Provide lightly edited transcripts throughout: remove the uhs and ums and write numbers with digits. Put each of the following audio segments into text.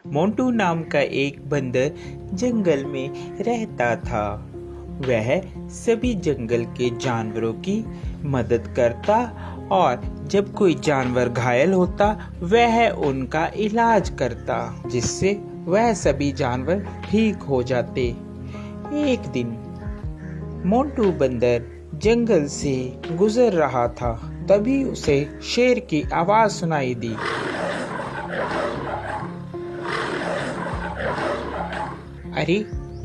मोंटू नाम का एक बंदर जंगल में रहता था। वह सभी जंगल के जानवरों की मदद करता और जब कोई जानवर घायल होता वह उनका इलाज करता, जिससे वह सभी जानवर ठीक हो जाते। एक दिन मोंटू बंदर जंगल से गुजर रहा था, तभी उसे शेर की आवाज सुनाई दी। अरे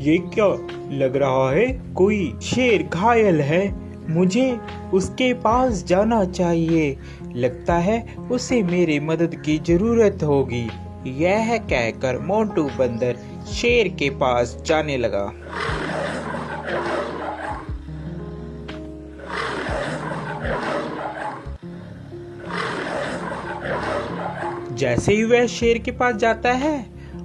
ये क्या लग रहा है, कोई शेर घायल है, मुझे उसके पास जाना चाहिए, लगता है उसे मेरी मदद की जरूरत होगी। यह कहकर मोंटू बंदर शेर के पास जाने लगा। जैसे ही वह शेर के पास जाता है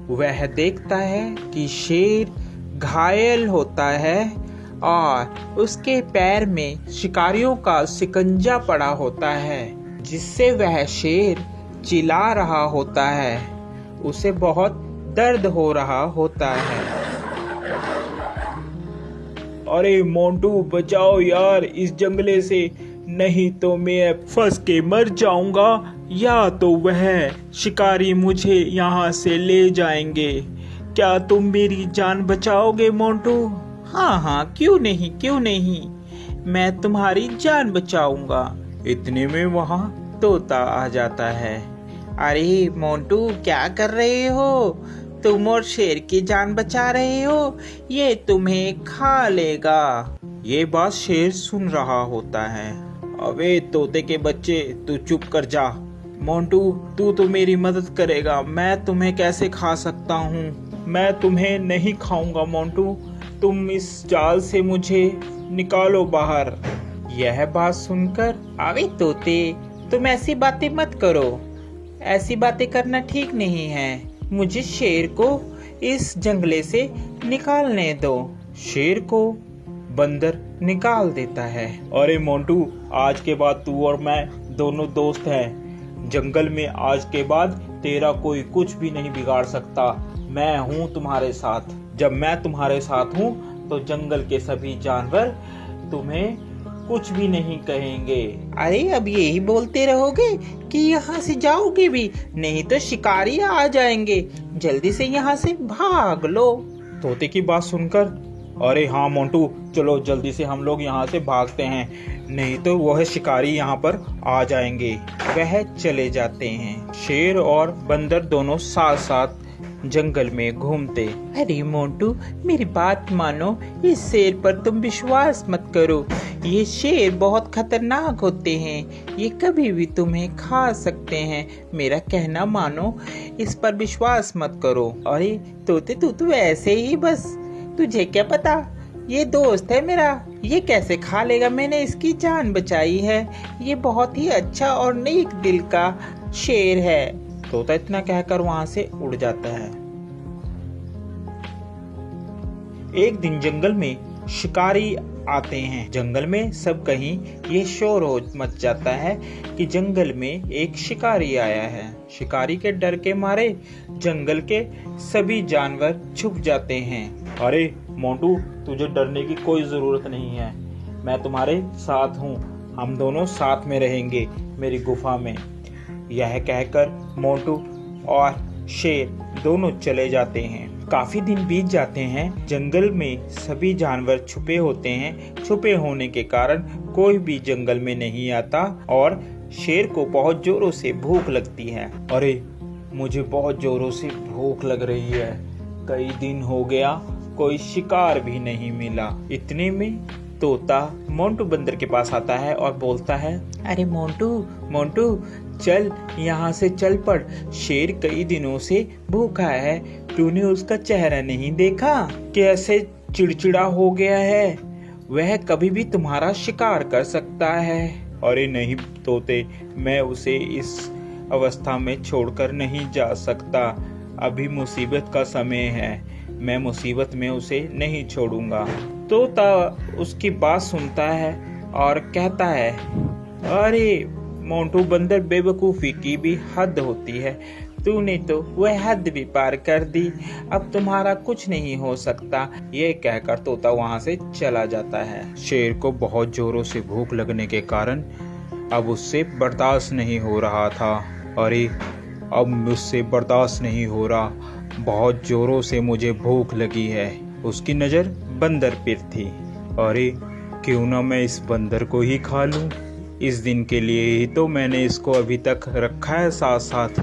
वह देखता है कि शेर घायल होता है और उसके पैर में शिकारियों का शिकंजा पड़ा होता है, जिससे वह शेर चिल्ला रहा होता है। उसे बहुत दर्द हो रहा होता है। अरे मोंटू बचाओ यार इस जंगले से, नहीं तो मैं फंस के मर जाऊंगा या तो वह शिकारी मुझे यहाँ से ले जाएंगे। क्या तुम मेरी जान बचाओगे मोंटू? हाँ, क्यों नहीं, मैं तुम्हारी जान बचाऊंगा। इतने में वहाँ तोता आ जाता है। अरे मोंटू क्या कर रहे हो? तुम और शेर की जान बचा रहे हो, ये तुम्हें खा लेगा। ये बात शेर सुन रहा होता है। अबे तोते के बच्चे, तू चुप कर जा। मोंटू तू तो मेरी मदद करेगा, मैं तुम्हें कैसे खा सकता हूँ? मैं तुम्हें नहीं खाऊंगा मोंटू, तुम इस जाल से मुझे निकालो बाहर। यह बात सुनकर, अबे तोते तुम ऐसी बातें मत करो, ऐसी बातें करना ठीक नहीं है। मुझे शेर को इस जंगले से निकालने दो। शेर को बंदर निकाल देता है। अरे मोंटू, आज के बाद तू और मैं दोनों दोस्त हैं। जंगल में आज के बाद तेरा कोई कुछ भी नहीं बिगाड़ सकता। मैं हूँ तुम्हारे साथ। जब मैं तुम्हारे साथ हूँ तो जंगल के सभी जानवर तुम्हें कुछ भी नहीं कहेंगे। अरे अब यही बोलते रहोगे कि यहाँ से जाओगे भी, नहीं तो शिकारी आ जाएंगे। जल्दी से यहाँ से भाग लो। तोते की बात सुनकर, अरे हाँ मोंटू, चलो जल्दी से हम लोग यहाँ से भागते हैं, नहीं तो वह शिकारी यहाँ पर आ जाएंगे। वह चले जाते हैं। शेर और बंदर दोनों साथ साथ जंगल में घूमते। अरे मोंटू मेरी बात मानो, इस शेर पर तुम विश्वास मत करो। ये शेर बहुत खतरनाक होते हैं, ये कभी भी तुम्हें खा सकते हैं। मेरा कहना मानो, इस पर विश्वास मत करो। अरे तोते तू तो ऐसे ही बस, तुझे क्या पता, ये दोस्त है मेरा, ये कैसे खा लेगा, मैंने इसकी जान बचाई है। ये बहुत ही अच्छा और नेक दिल का शेर है। तोता इतना कहकर वहां से उड़ जाता है। एक दिन जंगल में शिकारी आते हैं। जंगल में सब कहीं ये शोर हो मच जाता है कि जंगल में एक शिकारी आया है। शिकारी के डर के मारे जंगल के सभी जानवर छुप जाते हैं। अरे मोंटू, तुझे डरने की कोई जरूरत नहीं है, मैं तुम्हारे साथ हूँ, हम दोनों साथ में रहेंगे मेरी गुफा में। यह कहकर मोंटू और शेर दोनों चले जाते हैं। काफी दिन बीत जाते हैं। जंगल में सभी जानवर छुपे होते हैं। छुपे होने के कारण कोई भी जंगल में नहीं आता और शेर को बहुत जोरों से भूख लगती है। अरे मुझे बहुत जोरों से भूख लग रही है, कई दिन हो गया कोई शिकार भी नहीं मिला। इतने में तोता मोंटू बंदर के पास आता है और बोलता है, अरे मोंटू चल यहाँ से चल पड़, शेर कई दिनों से भूखा है, तूने उसका चेहरा नहीं देखा, कैसे चिड़चिड़ा हो गया है, वह कभी भी तुम्हारा शिकार कर सकता है। अरे नहीं तोते, मैं उसे इस अवस्था में छोड़कर नहीं जा सकता, अभी मुसीबत का समय है, मैं मुसीबत में उसे नहीं छोड़ूंगा। तोता उसकी बात सुनता है और कहता है, अरे मोंटू बंदर, बेवकूफ़ी की भी हद होती है, तूने तो वह हद भी पार कर दी, अब तुम्हारा कुछ नहीं हो सकता। ये कहकर तोता वहाँ से चला जाता है। शेर को बहुत जोरों से भूख लगने के कारण अब उससे बर्दाश्त नहीं हो रहा था। अरे अब मुझसे बर्दाश्त नहीं हो रहा, बहुत जोरों से मुझे भूख लगी है। उसकी नज़र बंदर पर थी। अरे क्यों ना मैं इस बंदर को ही खा लूं। इस दिन के लिए ही तो मैंने इसको अभी तक रखा है साथ साथ,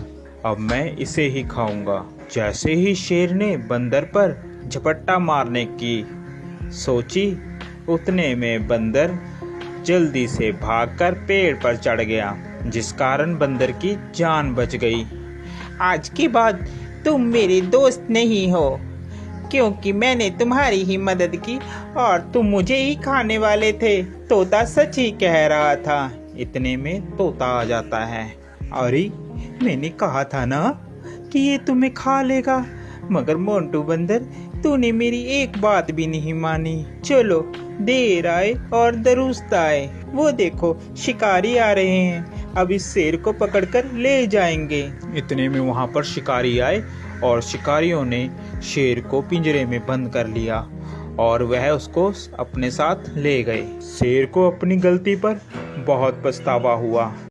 अब मैं इसे ही खाऊंगा। जैसे ही शेर ने बंदर पर झपट्टा मारने की सोची, उतने में बंदर जल्दी से भागकर पेड़ पर चढ़ गया, जिस कारण बंदर की जान बच गई। आज के बाद तुम मेरे दोस्त नहीं हो, क्योंकि मैंने तुम्हारी ही मदद की और तुम मुझे ही खाने वाले थे। तोता सच ही कह रहा था। इतने में तोता आ जाता है। अरे मैंने कहा था ना कि ये तुम्हें खा लेगा, मगर मोंटू बंदर तूने मेरी एक बात भी नहीं मानी। चलो देर आए और दुरुस्त आए, वो देखो शिकारी आ रहे हैं, अब इस शेर को पकड़कर ले जाएंगे। इतने में वहां पर शिकारी आए और शिकारियों ने शेर को पिंजरे में बंद कर लिया और वह उसको अपने साथ ले गए। शेर को अपनी गलती पर बहुत पछतावा हुआ।